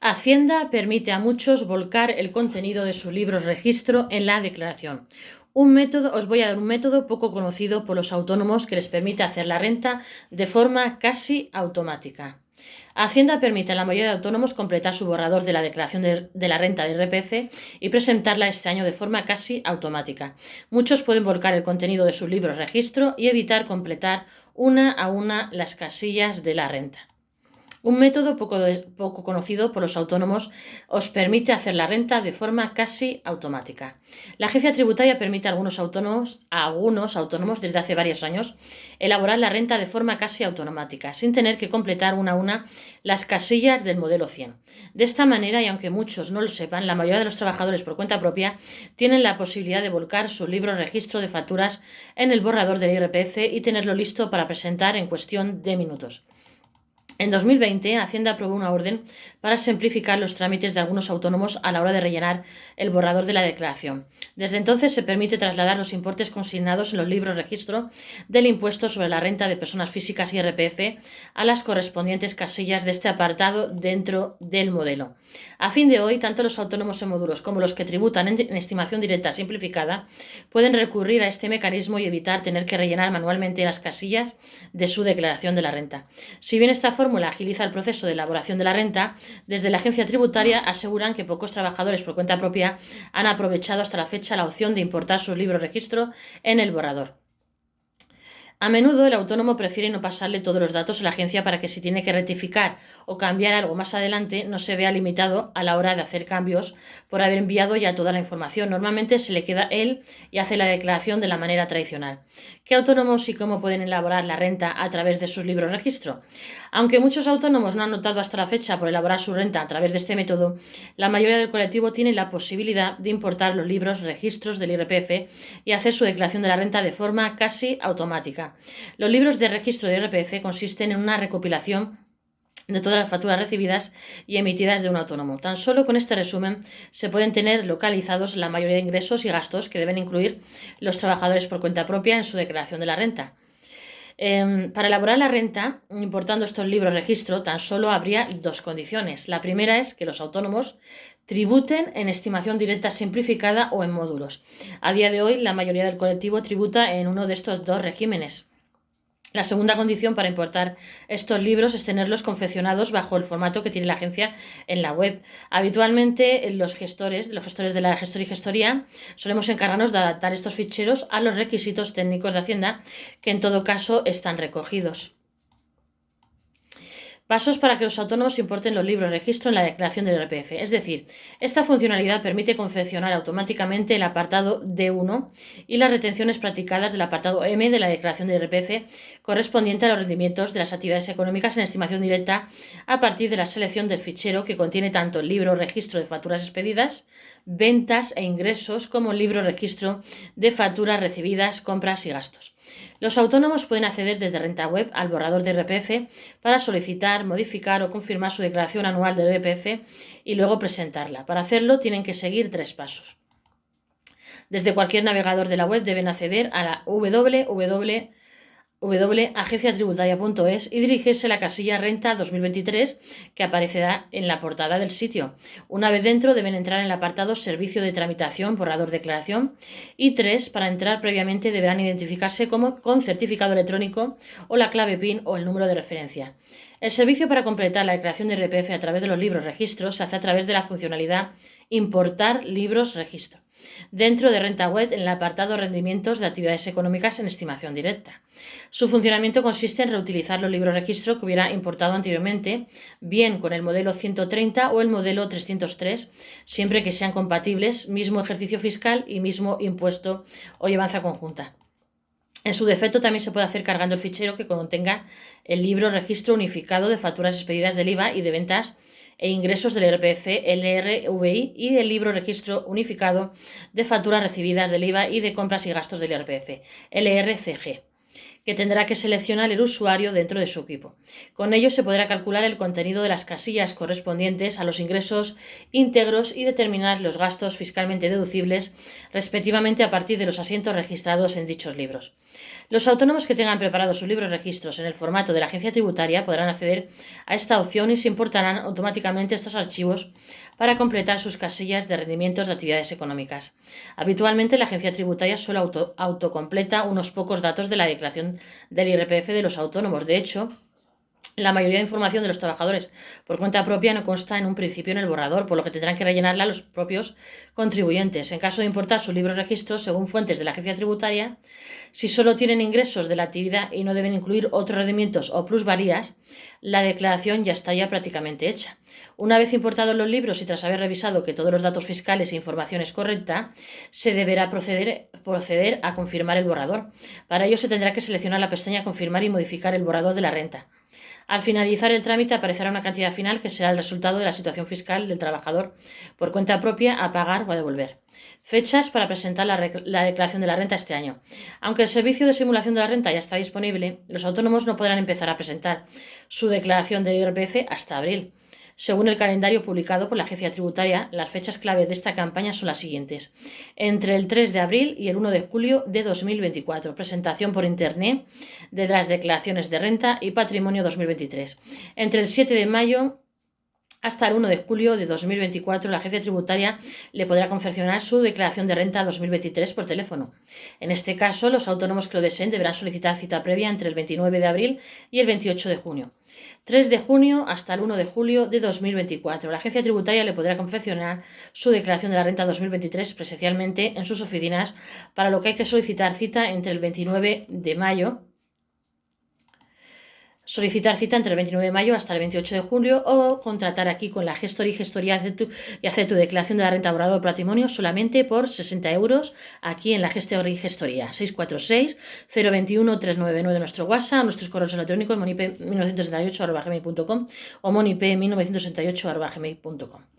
Hacienda permite a muchos volcar el contenido de sus libros registro en la declaración. Os voy a dar un método poco conocido por los autónomos que les permite hacer la renta de forma casi automática. Hacienda permite a la mayoría de autónomos completar su borrador de la declaración de la renta de IRPF y presentarla este año de forma casi automática. Muchos pueden volcar el contenido de sus libros registro y evitar completar una a una las casillas de la renta. Un método poco conocido por los autónomos os permite hacer la renta de forma casi automática. La agencia tributaria permite a algunos autónomos desde hace varios años elaborar la renta de forma casi automática, sin tener que completar una a una las casillas del modelo 100. De esta manera, y aunque muchos no lo sepan, la mayoría de los trabajadores por cuenta propia tienen la posibilidad de volcar su libro registro de facturas en el borrador del IRPF y tenerlo listo para presentar en cuestión de minutos. En 2020, Hacienda aprobó una orden para simplificar los trámites de algunos autónomos a la hora de rellenar el borrador de la declaración. Desde entonces se permite trasladar los importes consignados en los libros registro del impuesto sobre la renta de personas físicas IRPF a las correspondientes casillas de este apartado dentro del modelo. A fin de hoy, tanto los autónomos en módulos como los que tributan en estimación directa simplificada pueden recurrir a este mecanismo y evitar tener que rellenar manualmente las casillas de su declaración de la renta. Si bien esta fórmula agiliza el proceso de elaboración de la renta, desde la agencia tributaria aseguran que pocos trabajadores por cuenta propia han aprovechado hasta la fecha la opción de importar sus libros registro en el borrador. A menudo el autónomo prefiere no pasarle todos los datos a la agencia para que si tiene que rectificar o cambiar algo más adelante no se vea limitado a la hora de hacer cambios por haber enviado ya toda la información. Normalmente se le queda él y hace la declaración de la manera tradicional. ¿Qué autónomos y cómo pueden elaborar la renta a través de sus libros registro? Aunque muchos autónomos no han notado hasta la fecha por elaborar su renta a través de este método, la mayoría del colectivo tiene la posibilidad de importar los libros registros del IRPF y hacer su declaración de la renta de forma casi automática. Los libros de registro de IRPF consisten en una recopilación de todas las facturas recibidas y emitidas de un autónomo. Tan solo con este resumen se pueden tener localizados la mayoría de ingresos y gastos que deben incluir los trabajadores por cuenta propia en su declaración de la renta. Para elaborar la renta, importando estos libros registro, tan solo habría dos condiciones. La primera es que los autónomos tributen en estimación directa simplificada o en módulos. A día de hoy, la mayoría del colectivo tributa en uno de estos dos regímenes. La segunda condición para importar estos libros es tenerlos confeccionados bajo el formato que tiene la agencia en la web. Habitualmente los gestores de la gestoría y gestoría solemos encargarnos de adaptar estos ficheros a los requisitos técnicos de Hacienda que en todo caso están recogidos. Pasos para que los autónomos importen los libros registro en la declaración del IRPF. Es decir, esta funcionalidad permite confeccionar automáticamente el apartado D1 y las retenciones practicadas del apartado M de la declaración del IRPF correspondiente a los rendimientos de las actividades económicas en estimación directa a partir de la selección del fichero que contiene tanto el libro registro de facturas expedidas, ventas e ingresos como el libro registro de facturas recibidas, compras y gastos. Los autónomos pueden acceder desde Renta Web al borrador de IRPF para solicitar, modificar o confirmar su declaración anual de IRPF y luego presentarla. Para hacerlo tienen que seguir 3 pasos. Desde cualquier navegador de la web deben acceder a la www.agenciatributaria.es y dirigirse a la casilla Renta 2023 que aparecerá en la portada del sitio. Una vez dentro deben entrar en el apartado Servicio de tramitación, borrador declaración y 3. Para entrar previamente deberán identificarse con certificado electrónico o la clave PIN o el número de referencia. El servicio para completar la declaración de IRPF a través de los libros registros se hace a través de la funcionalidad Importar libros registro dentro de Renta Web en el apartado Rendimientos de actividades económicas en estimación directa. Su funcionamiento consiste en reutilizar los libros registro que hubiera importado anteriormente, bien con el modelo 130 o el modelo 303, siempre que sean compatibles, mismo ejercicio fiscal y mismo impuesto o llevanza conjunta. En su defecto también se puede hacer cargando el fichero que contenga el libro registro unificado de facturas expedidas del IVA y de ventas e ingresos del IRPF, LRVI y el libro registro unificado de facturas recibidas del IVA y de compras y gastos del IRPF, LRCG, que tendrá que seleccionar el usuario dentro de su equipo. Con ello se podrá calcular el contenido de las casillas correspondientes a los ingresos íntegros y determinar los gastos fiscalmente deducibles, respectivamente a partir de los asientos registrados en dichos libros. Los autónomos que tengan preparados sus libros registros en el formato de la agencia tributaria podrán acceder a esta opción y se importarán automáticamente estos archivos para completar sus casillas de rendimientos de actividades económicas. Habitualmente la agencia tributaria solo autocompleta unos pocos datos de la declaración del IRPF de los autónomos. De hecho, la mayoría de información de los trabajadores por cuenta propia no consta en un principio en el borrador, por lo que tendrán que rellenarla los propios contribuyentes. En caso de importar sus libros registros, según fuentes de la agencia tributaria, si solo tienen ingresos de la actividad y no deben incluir otros rendimientos o plusvalías, la declaración ya estaría prácticamente hecha. Una vez importados los libros y tras haber revisado que todos los datos fiscales e información es correcta, se deberá proceder a confirmar el borrador. Para ello se tendrá que seleccionar la pestaña Confirmar y modificar el borrador de la renta. Al finalizar el trámite aparecerá una cantidad final que será el resultado de la situación fiscal del trabajador por cuenta propia a pagar o a devolver. Fechas para presentar la declaración de la renta este año. Aunque el servicio de simulación de la renta ya está disponible, los autónomos no podrán empezar a presentar su declaración de IRPF hasta abril. Según el calendario publicado por la agencia tributaria, las fechas clave de esta campaña son las siguientes. Entre el 3 de abril y el 1 de julio de 2024, presentación por Internet de las declaraciones de renta y patrimonio 2023. Entre el 7 de mayo hasta el 1 de julio de 2024, la agencia tributaria le podrá confeccionar su declaración de renta 2023 por teléfono. En este caso, los autónomos que lo deseen deberán solicitar cita previa entre el 29 de abril y el 28 de junio. 3 de junio hasta el 1 de julio de 2024. La agencia tributaria le podrá confeccionar su declaración de la renta 2023 presencialmente en sus oficinas, para lo que hay que solicitar cita entre el 29 de mayo hasta el 28 de julio o contratar aquí con la gestoría y hacer tu declaración de la renta borrado de patrimonio solamente por 60 euros aquí en la gestoría 646-021-399 nuestro WhatsApp, nuestros correos electrónicos monipe1978@gmail.com o monipe1968@gmail.com.